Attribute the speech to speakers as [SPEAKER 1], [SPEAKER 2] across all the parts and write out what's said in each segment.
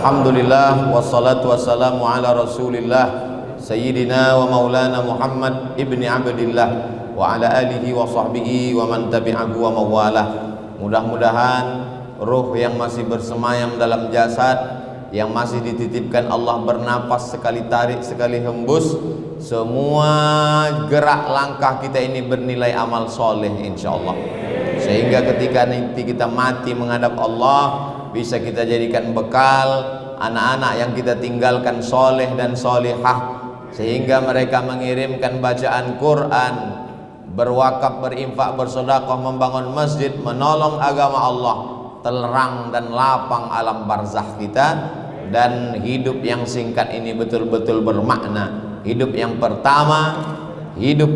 [SPEAKER 1] Alhamdulillah wassalatu wassalamu ala Rasulillah Sayyidina wa maulana Muhammad ibni Abdillah wa ala alihi wa sahbihi wa man tabi'ahu wa mawalah. Mudah-mudahan ruh yang masih bersemayam dalam jasad, yang masih dititipkan Allah bernapas sekali tarik sekali hembus, semua gerak langkah kita ini bernilai amal soleh insyaallah, sehingga ketika nanti kita mati menghadap Allah bisa kita jadikan bekal anak-anak yang kita tinggalkan soleh dan solehah, sehingga mereka mengirimkan bacaan Quran, berwakaf, berinfak, bersedekah, membangun masjid, menolong agama Allah, terang dan lapang alam barzakh kita. Dan hidup yang singkat ini betul-betul bermakna. Hidup yang pertama hidup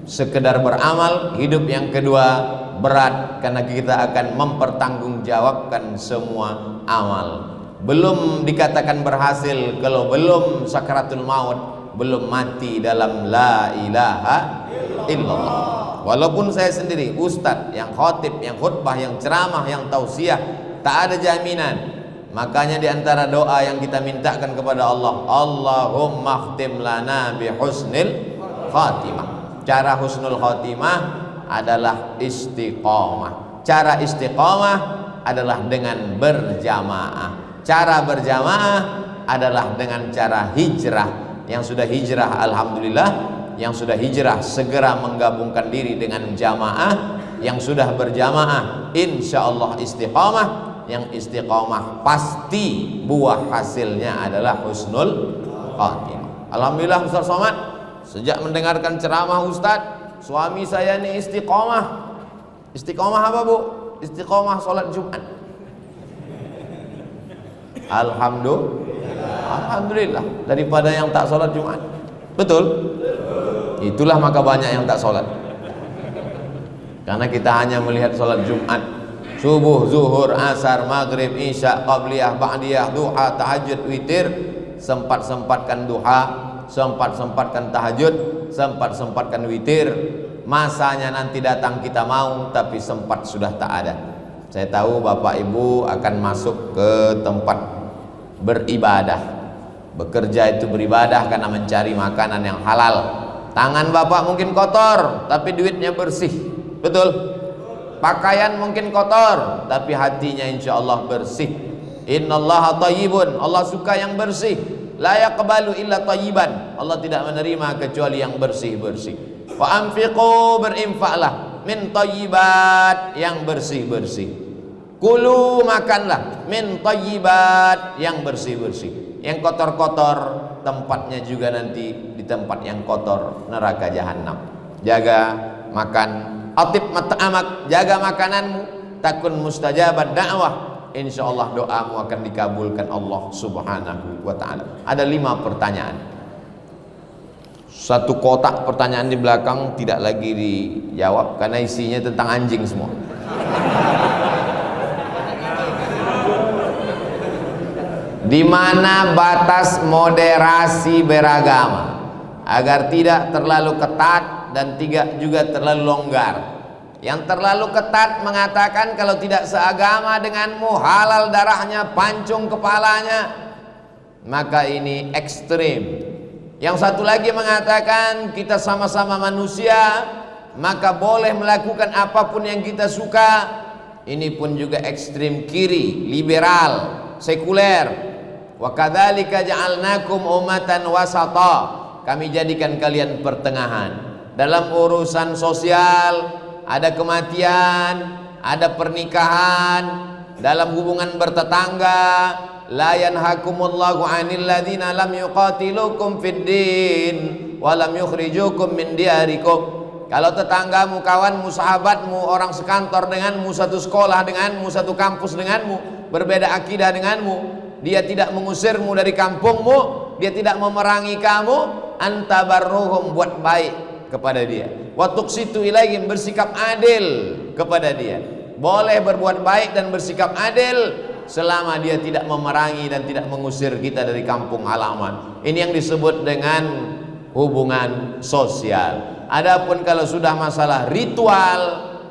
[SPEAKER 1] sekedar beramal, hidup yang kedua berat karena kita akan mempertanggungjawabkan semua amal. Belum dikatakan berhasil kalau belum sakaratul maut, belum mati dalam la ilaha illallah. Walaupun saya sendiri ustadz yang khotib, yang khutbah, yang ceramah, yang tausiah, tak ada jaminan. Makanya di antara doa yang kita mintakan kepada Allah, Allahumma khtim lana bi husnil khatimah. Cara husnul khatimah adalah istiqomah. Cara istiqomah adalah dengan berjamaah. Cara berjamaah adalah dengan cara hijrah. Yang sudah hijrah alhamdulillah, yang sudah hijrah segera menggabungkan diri dengan jamaah. Yang sudah berjamaah insyaallah istiqomah. Yang istiqomah pasti buah hasilnya adalah husnul khatimah. Alhamdulillah Ustaz Somad, sejak mendengarkan ceramah Ustaz, suami saya ini istiqomah. Istiqomah apa Bu? Istiqomah sholat Jumat. Alhamdulillah daripada yang tak sholat Jumat. Betul? Itulah maka banyak yang tak sholat, karena kita hanya melihat sholat Jumat, subuh, zuhur, asar, maghrib, isya, qabliyah, ba'diyah, duha, tahajud, witir. Sempat-sempatkan duha, sempat-sempatkan tahajud, sempat-sempatkan witir. Masanya nanti datang kita mau, tapi sempat sudah tak ada. Saya tahu Bapak Ibu akan masuk ke tempat beribadah. Bekerja itu beribadah karena mencari makanan yang halal. Tangan Bapak mungkin kotor, tapi duitnya bersih. Betul? Pakaian mungkin kotor, tapi hatinya insya Allah bersih. Innallaha thayyibun, Allah suka yang bersih. La yaqbalu illa thayyiban, Allah tidak menerima kecuali yang bersih-bersih. Wa anfiqu, berinfaklah, min thayyibat, yang bersih-bersih. Kulu, makanlah, min thayyibat, yang bersih-bersih. Yang kotor-kotor tempatnya juga nanti di tempat yang kotor, neraka jahanam. Jaga makan, atib mat'amak, jaga makananmu, takun mustajabat da'wah, insyaallah doamu akan dikabulkan Allah subhanahu wa ta'ala. Ada 5 pertanyaan, satu kotak pertanyaan di belakang tidak lagi dijawab karena isinya tentang anjing semua. Di mana batas moderasi beragama agar tidak terlalu ketat dan tidak juga terlalu longgar? Yang terlalu ketat mengatakan kalau tidak seagama denganmu halal darahnya, pancung kepalanya, maka ini ekstrim. Yang satu lagi mengatakan kita sama-sama manusia, maka boleh melakukan apapun yang kita suka. Ini pun juga ekstrim kiri, liberal, sekuler. Wa kadzalika ja'alnakum ummatan wasata, kami jadikan kalian pertengahan. Dalam urusan sosial ada kematian, ada pernikahan, dalam hubungan bertetangga, la yanhakumullahu 'anil ladzina lam yuqatilukum fid din wa lam yukhrijukum min diyarikum. Kalau tetanggamu, kawanmu, sahabatmu, orang sekantor denganmu, satu sekolah denganmu, satu kampus denganmu, berbeda akidah denganmu, dia tidak mengusirmu dari kampungmu, dia tidak memerangi kamu, antabarruhum, buat baik kepada dia, wa tuqsitu ilaihim, bersikap adil kepada dia. Boleh berbuat baik dan bersikap adil selama dia tidak memerangi dan tidak mengusir kita dari kampung halaman. Ini yang disebut dengan hubungan sosial. Adapun kalau sudah masalah ritual,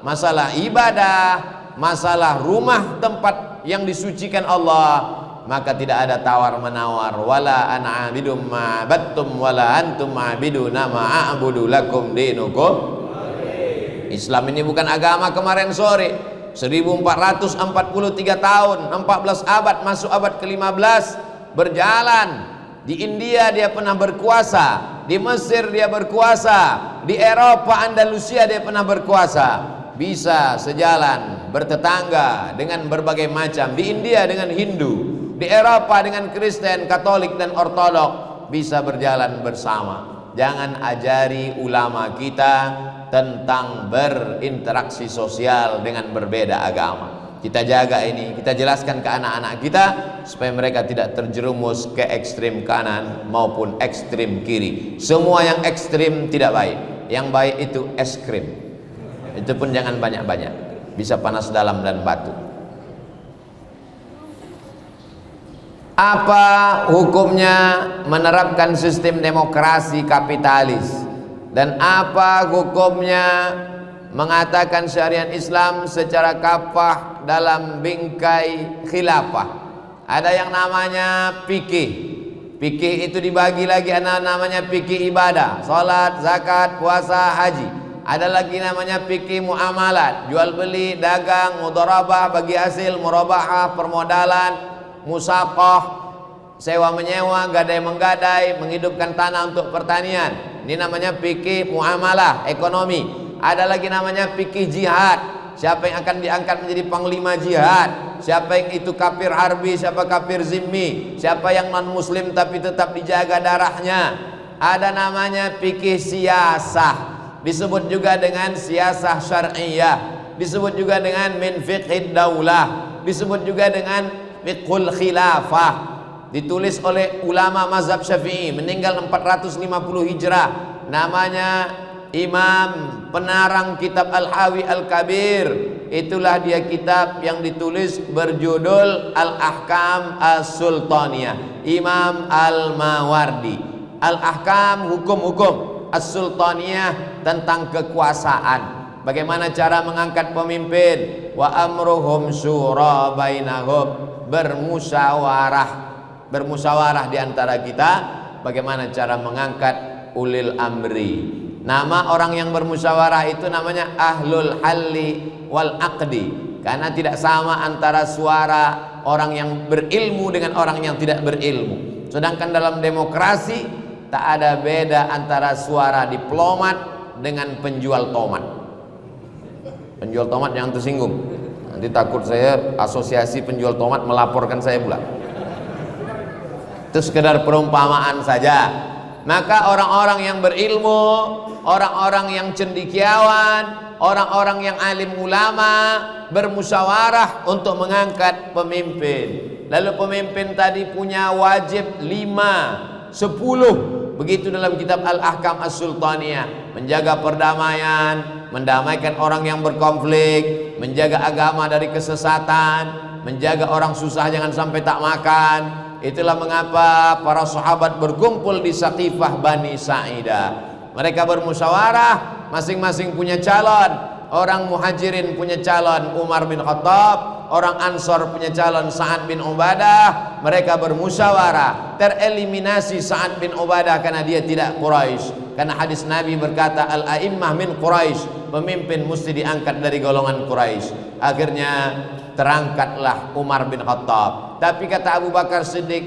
[SPEAKER 1] masalah ibadah, masalah rumah tempat yang disucikan Allah, maka tidak ada tawar menawar. Wala ana abidum ma battum wala antum abiduna ma a'budu lakum dinukum. Islam ini bukan agama kemarin sore. 1443 tahun, 14 abad, masuk abad ke-15 berjalan. Di India dia pernah berkuasa, di Mesir dia berkuasa, di Eropa Andalusia dia pernah berkuasa. Bisa sejalan, bertetangga dengan berbagai macam. Di India dengan Hindu, di Eropa dengan Kristen, Katolik dan Ortodok, bisa berjalan bersama. Jangan ajari ulama kita tentang berinteraksi sosial dengan berbeda agama. Kita jaga ini, kita jelaskan ke anak-anak kita supaya mereka tidak terjerumus ke ekstrim kanan maupun ekstrim kiri. Semua yang ekstrim tidak baik. Yang baik itu es krim. Itu pun jangan banyak-banyak, bisa panas dalam dan batu. Apa hukumnya menerapkan sistem demokrasi kapitalis, dan apa hukumnya mengatakan syariat Islam secara kafah dalam bingkai khilafah? Ada yang namanya fikih. Fikih itu dibagi lagi, ada namanya fikih ibadah, salat, zakat, puasa, haji. Ada lagi namanya fikih muamalat, jual beli, dagang, mudharabah, bagi hasil, murabahah, permodalan, musaqah, sewa menyewa, gadai menggadai, menghidupkan tanah untuk pertanian. Ini namanya fikih muamalah, ekonomi. Ada lagi namanya fikih jihad. Siapa yang akan diangkat menjadi panglima jihad? Siapa yang itu kafir harbi, siapa kafir zimmi? Siapa yang non muslim tapi tetap dijaga darahnya? Ada namanya fikih siyasah. Disebut juga dengan siyasah syar'iyah, disebut juga dengan min fiqhid daulah, disebut juga dengan fiqhul khilafah. Ditulis oleh ulama mazhab Syafi'i, meninggal 450 Hijrah. Namanya Imam penarang kitab Al-Hawi Al-Kabir. Itulah dia kitab yang ditulis berjudul Al-Ahkam As-Sultaniyah, Imam Al-Mawardi. Al-Ahkam, hukum-hukum, As-Sultaniyah tentang kekuasaan. Bagaimana cara mengangkat pemimpin? Wa amruhum syura bainahum, bermusyawarah di antara kita. Bagaimana cara mengangkat ulil amri? Nama orang yang bermusyawarah itu namanya ahlul halli wal aqdi, karena tidak sama antara suara orang yang berilmu dengan orang yang tidak berilmu. Sedangkan dalam demokrasi tak ada beda antara suara diplomat dengan penjual tomat. Penjual tomat jangan tersinggung, nanti takut saya asosiasi penjual tomat melaporkan saya pula. Itu sekedar perumpamaan saja. Maka orang-orang yang berilmu, orang-orang yang cendekiawan, orang-orang yang alim ulama bermusyawarah untuk mengangkat pemimpin. Lalu pemimpin tadi punya wajib 5, 10. Begitu dalam kitab Al-Ahkam As-Sultaniyah. Menjaga perdamaian, mendamaikan orang yang berkonflik, menjaga agama dari kesesatan, menjaga orang susah jangan sampai tak makan. Itulah mengapa para sahabat berkumpul di Saqifah Bani Sa'idah. Mereka bermusyawarah, masing-masing punya calon. Orang Muhajirin punya calon Umar bin Khattab, orang Ansor punya calon Sa'ad bin Ubadah. Mereka bermusyawarah, tereliminasi Sa'ad bin Ubadah karena dia tidak Quraisy. Karena hadis Nabi berkata, al-a'immah min Quraisy, pemimpin mesti diangkat dari golongan Quraisy. Akhirnya terangkatlah Umar bin Khattab. Tapi kata Abu Bakar Siddiq,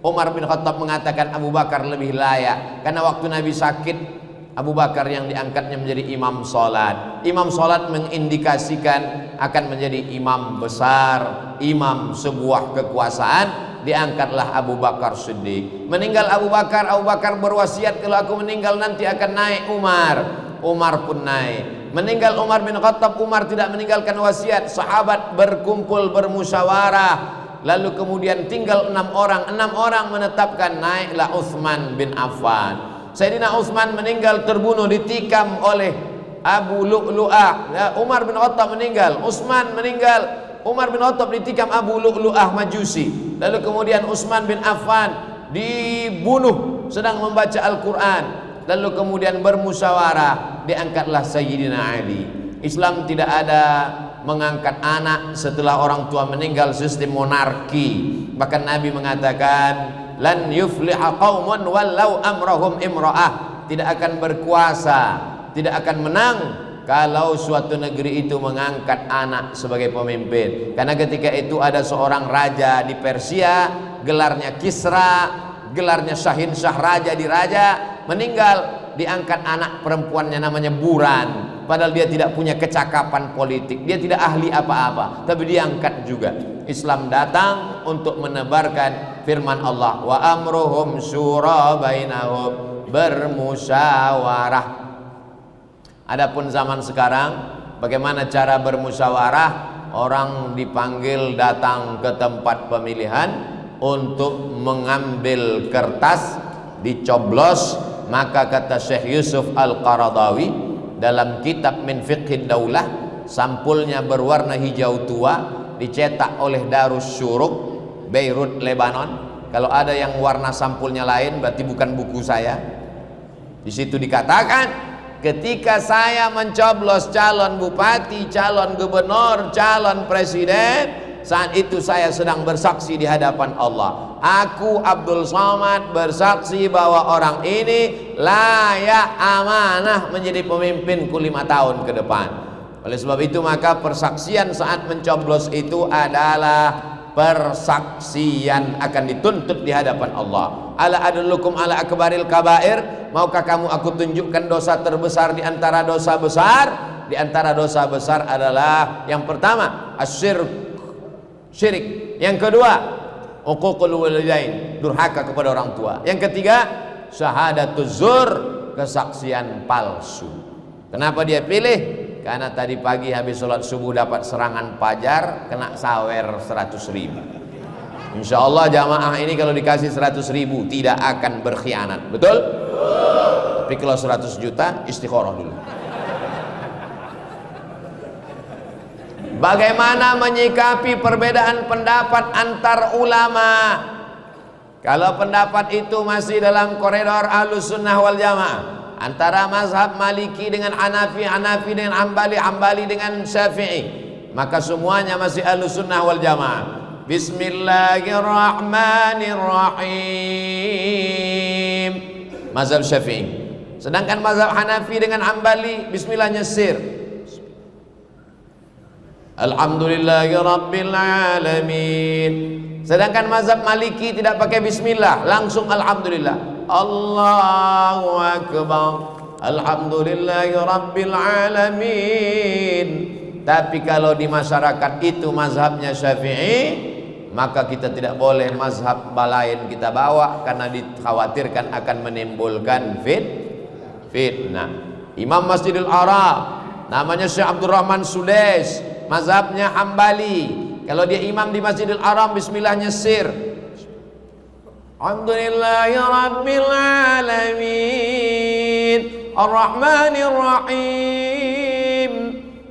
[SPEAKER 1] Umar bin Khattab mengatakan Abu Bakar lebih layak, karena waktu Nabi sakit Abu Bakar yang diangkatnya menjadi imam sholat. Imam sholat mengindikasikan akan menjadi imam besar, imam sebuah kekuasaan. Diangkatlah Abu Bakar Siddiq. Meninggal Abu Bakar, Abu Bakar berwasiat, kalau aku meninggal nanti akan naik Umar. Umar pun naik. Meninggal Umar bin Khattab, Umar tidak meninggalkan wasiat. Sahabat berkumpul bermusyawarah. Lalu kemudian tinggal 6 orang. 6 orang menetapkan naiklah Utsman bin Affan. Sayyidina Utsman meninggal terbunuh, ditikam oleh Abu Lu'lu'ah. Umar bin Khattab meninggal, Utsman meninggal, Umar bin Khattab ditikam Abu Lu'lu'ah Majusi. Lalu kemudian Utsman bin Affan dibunuh sedang membaca Al-Quran. Lalu kemudian bermusyawarah, diangkatlah Sayyidina Ali. Islam tidak ada mengangkat anak setelah orang tua meninggal, sistem monarki. Bahkan Nabi mengatakan, lan yufliha qaumun wallau amrahum imra'ah, tidak akan berkuasa, tidak akan menang kalau suatu negeri itu mengangkat anak sebagai pemimpin. Karena ketika itu ada seorang raja di Persia, gelarnya Kisra, gelarnya Syahin Syah, raja di raja, meninggal, diangkat anak perempuannya namanya Buran. Padahal dia tidak punya kecakapan politik, dia tidak ahli apa-apa, tapi diangkat juga. Islam datang untuk menebarkan firman Allah, wa amruhum syura bainahum, bermusyawarah. Adapun zaman sekarang, bagaimana cara bermusyawarah? Orang dipanggil datang ke tempat pemilihan untuk mengambil kertas, dicoblos. Maka kata Syekh Yusuf Al-Qaradawi dalam kitab Min Fiqhid Daulah, sampulnya berwarna hijau tua, dicetak oleh Darus Syuruk, Beirut, Lebanon. Kalau ada yang warna sampulnya lain, berarti bukan buku saya. Di situ dikatakan, ketika saya mencoblos calon bupati, calon gubernur, calon presiden, saat itu saya sedang bersaksi di hadapan Allah. Aku Abdul Somad bersaksi bahwa orang ini layak amanah menjadi pemimpinku 5 tahun ke depan. Oleh sebab itu maka persaksian saat mencoblos itu adalah persaksian akan dituntut di hadapan Allah. Ala adullukum ala akbaril kabair, maukah kamu aku tunjukkan dosa terbesar di antara dosa besar? Di antara dosa besar adalah yang pertama syirik, yang kedua uququl walidain, durhaka kepada orang tua, yang ketiga syahadatuz zur, kesaksian palsu. Kenapa dia pilih? Karena tadi pagi habis sholat subuh dapat serangan pajar, kena sawer 100.000. Insya Allah jamaah ini kalau dikasih 100.000 tidak akan berkhianat, betul? Tapi kalau 100 juta istikharah dulu. Bagaimana menyikapi perbedaan pendapat antar ulama? Kalau pendapat itu masih dalam koridor Ahlus Sunnah wal Jamaah, antara mazhab Maliki dengan Hanafi, Hanafi dengan Hambali, Hambali dengan Syafi'i, maka semuanya masih Ahlus Sunnah wal Jamaah. Bismillahirrahmanirrahim, mazhab Syafi'i. Sedangkan mazhab Hanafi dengan Hambali bismillah nyesir. Alhamdulillahirabbil alamin. Sedangkan mazhab Maliki tidak pakai bismillah, langsung alhamdulillah. Allahu akbar. Alhamdulillahirabbil alamin. Tapi kalau di masyarakat itu mazhabnya Syafi'i, maka kita tidak boleh mazhab lain kita bawa karena dikhawatirkan akan menimbulkan fitnah. Imam Masjidil Haram namanya Syekh Abdurrahman Sudais, mazhabnya Hambali. Kalau dia imam di Masjidil Haram bismillah nyesir. Alhamdulillahirabbil alamin arrahmanirrahim.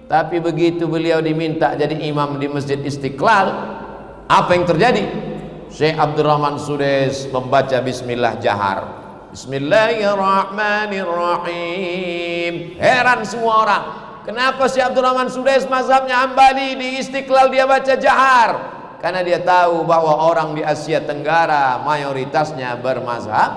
[SPEAKER 1] Tapi begitu beliau diminta jadi imam di Masjid Istiqlal, apa yang terjadi? Syekh Abdurrahman Sudais membaca bismillah jahar. Bismillahirrahmanirrahim. Heran semua orang. Kenapa Syekh Abdurrahman Sudais mazhabnya Hambali, di Istiqlal dia baca jahar? Karena dia tahu bahwa orang di Asia Tenggara mayoritasnya bermazhab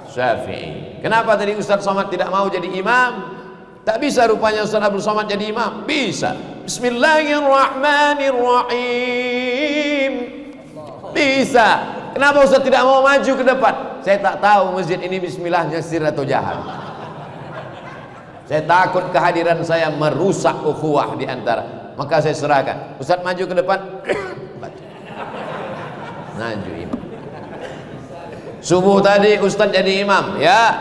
[SPEAKER 1] Syafi'i. Kenapa tadi Ustaz Somad tidak mau jadi imam? Tak bisa rupanya Ustaz Abdul Somad jadi imam? Bisa. Bismillahirrahmanirrahim. Bisa. Kenapa Ustaz tidak mau maju ke depan? Saya tak tahu masjid ini bismillah nyesir atau jahar. Saya takut kehadiran saya merusak ukhuwah di antara. Maka saya serahkan. Ustaz maju ke depan. Maju imam. Subuh tadi Ustaz jadi imam, ya.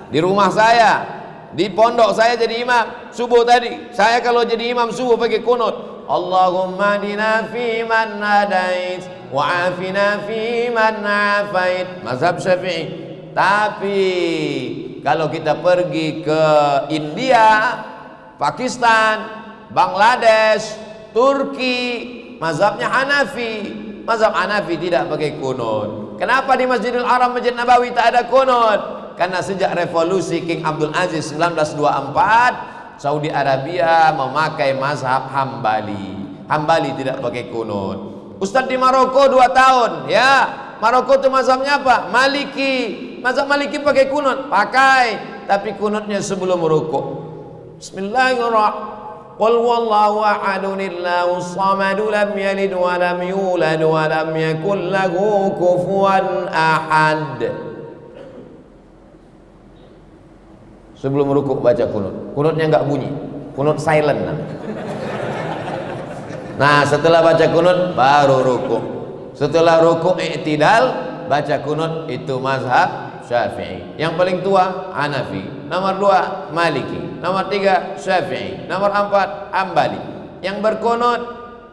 [SPEAKER 1] Di rumah saya, di pondok saya jadi imam. Subuh tadi, saya kalau jadi imam subuh pakai kunut. Allahumma adina fi man hadait wa afina fi man afait. Mazhab Syafi'i. Tapi kalau kita pergi ke India, Pakistan, Bangladesh, Turki, mazhabnya Hanafi. Mazhab Hanafi tidak pakai kunut. Kenapa di Masjidil Haram, Masjid Nabawi tak ada kunut? Karena sejak revolusi King Abdul Aziz 1924 Saudi Arabia memakai mazhab Hambali. Hambali tidak pakai kunut. Ustadz di Maroko 2 tahun, ya. Maroko itu mazhabnya apa? Maliki. Mazhab Maliki pakai kunut, pakai, tapi kunutnya sebelum rukuk. Bismillahirrahmanirrahim. Qul wallahu ahadunillahu samadu lam yalid wa lam yulad wa lam yakul lahu kufuwan ahad. Sebelum rukuk baca kunut. Kunutnya enggak bunyi, kunut silent. Nah, setelah baca kunut baru rukuk. Setelah rukuk i'tidal baca kunut, itu mazhab Syafi'i. Yang paling tua Hanafi, nomor 2 Maliki, nomor 3 Syafi'i, nomor 4 Hambali. Yang berkunut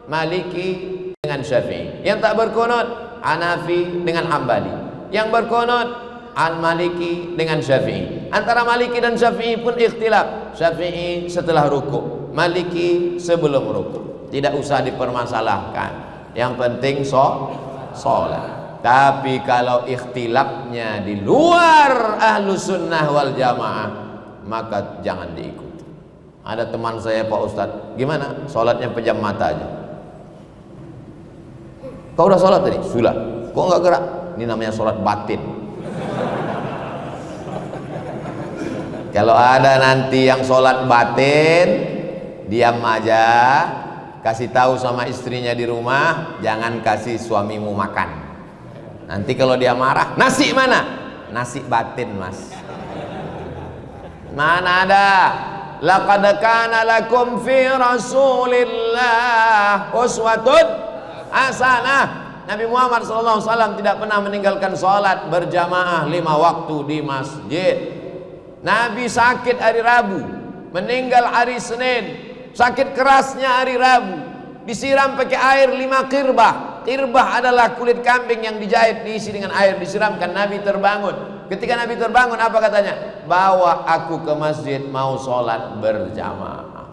[SPEAKER 1] Maliki dengan Syafi'i. Yang tak berkunut Hanafi dengan Hambali. Yang berkunut Maliki dengan Syafi'i. Antara Maliki dan Syafi'i pun ikhtilaf. Syafi'i setelah rukuk, Maliki sebelum rukuk. Tidak usah dipermasalahkan. Yang penting sholat. Tapi kalau ikhtilafnya di luar ahlu sunnah wal jamaah, maka jangan diikuti. Ada teman saya, Pak Ustadz, gimana? Sholatnya pejam mata aja. Kau udah sholat tadi? Sudah. Kok nggak gerak? Ini namanya sholat batin. Kalau ada nanti yang sholat batin, diam aja, kasih tahu sama istrinya di rumah, jangan kasih suamimu makan. Nanti kalau dia marah, nasi mana? Nasi batin, Mas. Mana ada? Laqad kana lakum fi Rasulillah uswatun hasanah. Nabi Muhammad SAW tidak pernah meninggalkan sholat berjamaah 5 waktu di masjid. Nabi sakit hari Rabu, meninggal hari Senin. Sakit kerasnya hari Rabu, disiram pakai air 5 kirbah. Kirbah adalah kulit kambing yang dijahit, diisi dengan air, disiramkan. Nabi terbangun. Ketika Nabi terbangun, apa katanya? Bawa aku ke masjid, mau sholat berjamaah.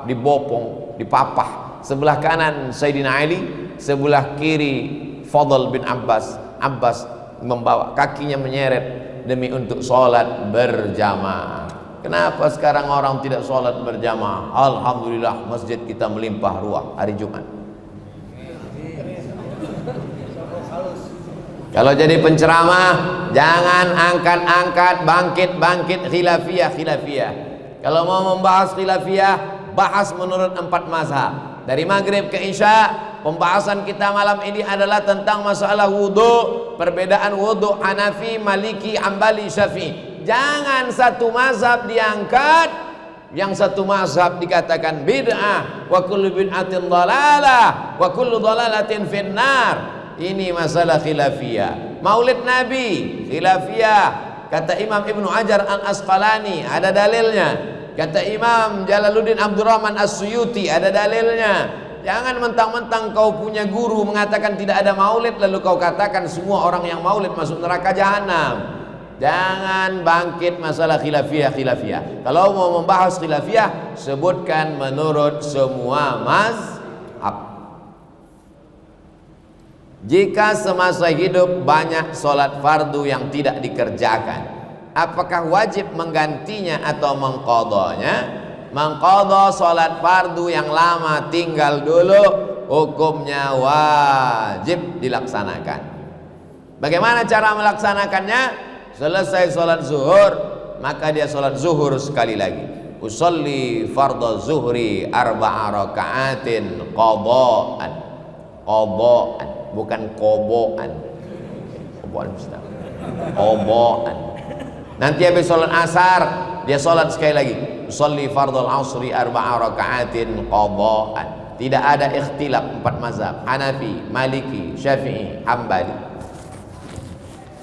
[SPEAKER 1] Dibopong, dipapah. Sebelah kanan Sayyidina Ali, sebelah kiri Fadl bin Abbas. Abbas membawa, kakinya menyeret demi untuk sholat berjamaah. Kenapa sekarang orang tidak sholat berjamaah? Alhamdulillah, masjid kita melimpah ruah hari Jumat. Kalau jadi penceramah, jangan angkat-angkat, bangkit-bangkit khilafiyah. Kalau mau membahas khilafiyah, bahas menurut 4 mazhab. Dari maghrib ke isya, pembahasan kita malam ini adalah tentang masalah wudhu. Perbedaan wudhu Hanafi, Maliki, Hambali, Syafi'i. Jangan satu mazhab diangkat, yang satu mazhab dikatakan bid'ah, wa kullu bid'atin dhalalah, wa kullu dhalalatin finnar. Ini masalah khilafiyah. Maulid Nabi khilafiyah. Kata Imam Ibnu Hajar Al-Asqalani, ada dalilnya. Kata Imam Jalaluddin Abdurrahman As-Suyuti, ada dalilnya. Jangan mentang-mentang kau punya guru mengatakan tidak ada maulid, lalu kau katakan semua orang yang maulid masuk neraka jahanam. Jangan bangkit masalah khilafiyah. Kalau mau membahas khilafiyah, sebutkan menurut semua mazhab. Jika semasa hidup banyak sholat fardu yang tidak dikerjakan, apakah wajib menggantinya atau mengqadhanya? Mengqadha sholat fardu yang lama tinggal dulu, hukumnya wajib dilaksanakan. Bagaimana cara melaksanakannya? Selesai sholat zuhur, maka dia sholat zuhur sekali lagi. Usolli fardhu zuhri 4 raka'atin qadha'an. Bukan koboan. Nanti habis sholat asar, dia sholat sekali lagi. Usolli fardhul asri 4 raka'atin qadha'an. Tidak ada ikhtilaf 4 mazhab, Hanafi, Maliki, Syafi'i, Hambali.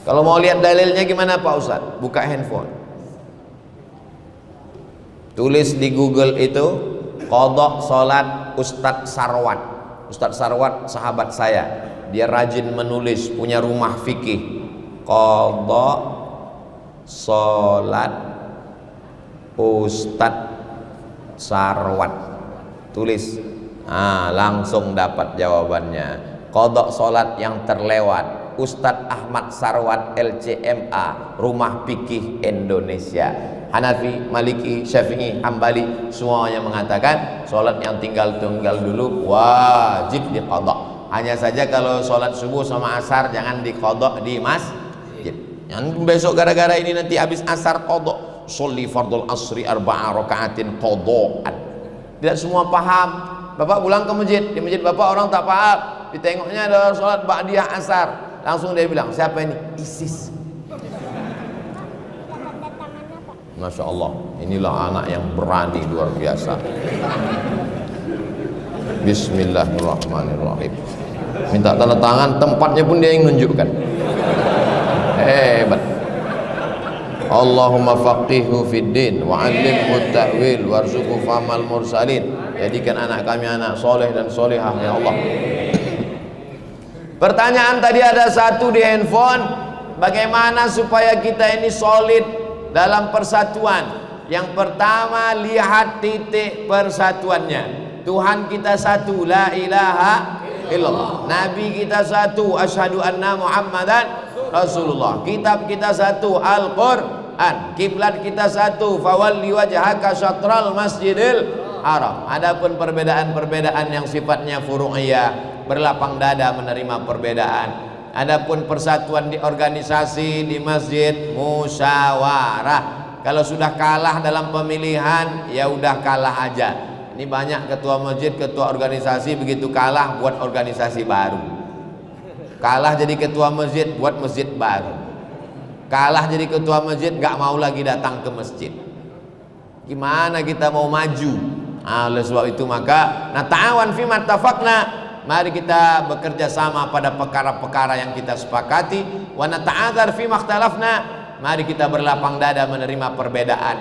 [SPEAKER 1] Kalau mau lihat dalilnya gimana Pak Ustaz? Buka handphone, tulis di Google itu qadha salat Ustadz Sarwat. Ustadz Sarwat sahabat saya, dia rajin menulis, punya rumah fikih. Qadha salat Ustadz Sarwat, tulis, langsung dapat jawabannya. Qadha salat yang terlewat, Ustadz Ahmad Sarwat LCMA, Rumah Fikih Indonesia. Hanafi, Maliki, Syafi'i, Hambali semuanya mengatakan sholat yang tinggal dulu wajib diqadha. Hanya saja kalau sholat subuh sama asar jangan diqadha di masjid. Yang besok gara-gara ini nanti habis asar qadha, sholli fardul asri arba'a raka'atin qadha'an. Tidak semua paham. Bapak pulang ke masjid, di masjid bapak orang tak paham, ditengoknya ada sholat ba'diyah asar, langsung dia bilang, siapa ini? ISIS. Masya Allah, inilah anak yang berani luar biasa. Bismillahirrahmanirrahim. Minta tanda tangan, tempatnya pun dia yang nunjukkan. Hebat. Allahumma faqihhu fid din wa 'allimhu ta'wil warzuqhu fahmal mursalin. Jadikan anak kami anak soleh dan solehah ya Allah. Pertanyaan tadi ada satu di handphone, bagaimana supaya kita ini solid dalam persatuan? Yang pertama, lihat titik persatuannya. Tuhan kita satu, la ilaha illallah. Nabi kita satu, asyhadu anna Muhammadan Rasulullah. Kitab kita satu, Al-Quran. Kiblat kita satu, fawalli wajhaka syatral masjidil haram. Adapun perbedaan-perbedaan yang sifatnya furu'iyah, berlapang dada menerima perbedaan. Adapun persatuan di organisasi, di masjid, musyawarah. Kalau sudah kalah dalam pemilihan, ya udah kalah aja. Ini banyak ketua masjid, ketua organisasi begitu kalah buat organisasi baru. Kalah jadi ketua masjid, buat masjid baru. Kalah jadi ketua masjid, gak mau lagi datang ke masjid. Gimana kita mau maju? Oleh sebab itu maka nata'awan fi mattafaqna, mari kita bekerja sama pada perkara-perkara yang kita sepakati. Wa nata'adzar fi makhtalafna, mari kita berlapang dada menerima perbedaan.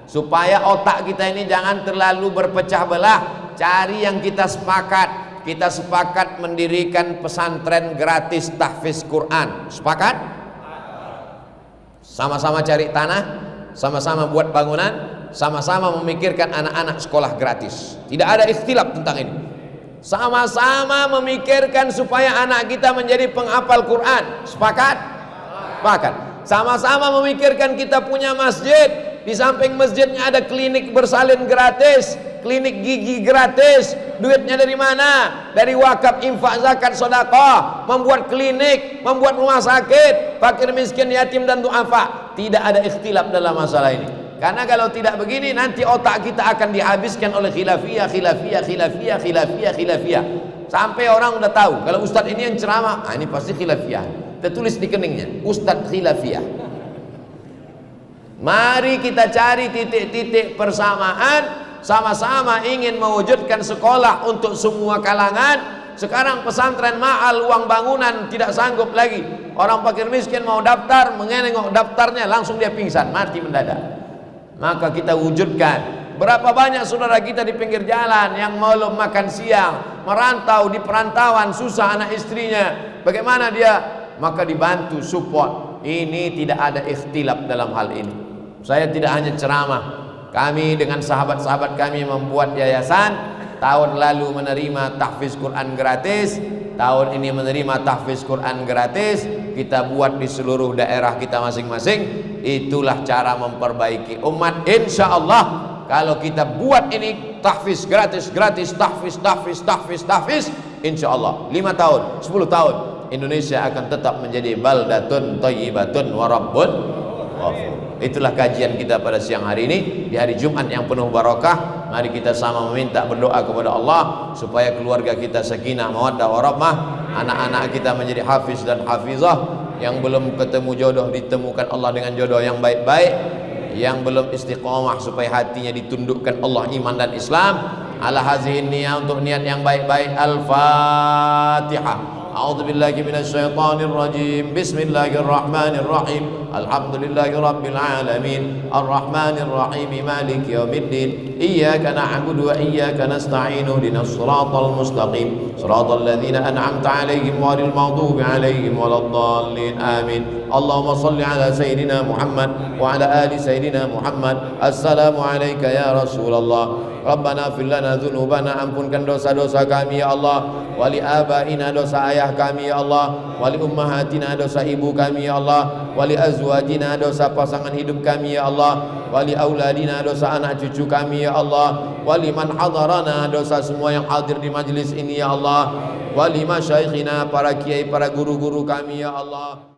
[SPEAKER 1] Supaya otak kita ini jangan terlalu berpecah belah. Cari yang kita sepakat. Kita sepakat mendirikan pesantren gratis tahfiz Quran. Sepakat? Sama-sama cari tanah, sama-sama buat bangunan, sama-sama memikirkan anak-anak sekolah gratis. Tidak ada ikhtilaf tentang ini. Sama-sama memikirkan supaya anak kita menjadi penghafal Quran. Sepakat? Sepakat. Sama-sama memikirkan kita punya masjid. Di samping masjidnya ada klinik bersalin gratis, klinik gigi gratis. Duitnya dari mana? Dari wakaf, infak, zakat, sedekah. Membuat klinik, membuat rumah sakit, fakir miskin, yatim dan du'afa. Tidak ada ikhtilaf dalam masalah ini. Karena kalau tidak begini nanti otak kita akan dihabiskan oleh khilafiyah, khilafiyah, khilafiyah, khilafiyah, khilafiyah. Sampai orang udah tahu kalau ustadz ini yang ceramah, ini pasti khilafiyah. Tertulis di keningnya, ustadz khilafiyah. Mari kita cari titik-titik persamaan. Sama-sama ingin mewujudkan sekolah untuk semua kalangan. Sekarang pesantren mahal, uang bangunan tidak sanggup lagi. Orang fakir miskin mau daftar, menengok daftarnya langsung dia pingsan, mati mendadak. Maka kita wujudkan. Berapa banyak saudara kita di pinggir jalan yang belum makan siang, merantau di perantauan, susah anak istrinya. Bagaimana dia? Maka dibantu, support. Ini tidak ada ikhtilaf dalam hal ini. Saya tidak hanya ceramah. Kami dengan sahabat-sahabat kami membuat yayasan. Tahun lalu menerima tahfiz Quran gratis, tahun ini menerima tahfiz Quran gratis. Kita buat di seluruh daerah kita masing-masing. Itulah cara memperbaiki umat. Insya Allah kalau kita buat ini tahfiz gratis, tahfiz, insya Allah 5 tahun, 10 tahun Indonesia akan tetap menjadi baldatun thayyibatun wa rabbun ghafur. Itulah kajian kita pada siang hari ini di hari Jumat yang penuh barakah. Mari kita sama meminta berdoa kepada Allah supaya keluarga kita sakinah mawaddah warahmah, anak-anak kita menjadi hafiz dan hafizah. Yang belum ketemu jodoh ditemukan Allah dengan jodoh yang baik-baik. Yang belum istiqomah supaya hatinya ditundukkan Allah iman dan Islam. Ala hazihin niyah, untuk niat yang baik-baik. Al-Fatihah. A'udzu billahi minasyaitonir rajim. Bismillahirrahmanirrahim. Alhamdulillahi rabbil alamin. Arrahmanir rahim. Maliki yaumiddin. Iyyaka na'budu wa iyyaka nasta'in. Ihdinas siratal mustaqim. Siratal ladzina an'amta 'alaihim ghairil maghdubi 'alaihim waladdallin. Amin. Allahumma shalli ala sayyidina Muhammad wa ala ali sayyidina Muhammad. Assalamu alayka ya Rasulullah. Rabbana fir lana dzunubana, ampunkan dosa-dosa kami ya Allah, wali abaina, dosa ayah kami ya Allah, wali ummahatina, dosa ibu kami ya Allah, wali azwajina, dosa pasangan hidup kami ya Allah, wali auladina, dosa anak cucu kami ya Allah, wali man hadarana, dosa semua yang hadir di majlis ini ya Allah, wali masyaikhina, para kiai, para guru-guru kami ya Allah.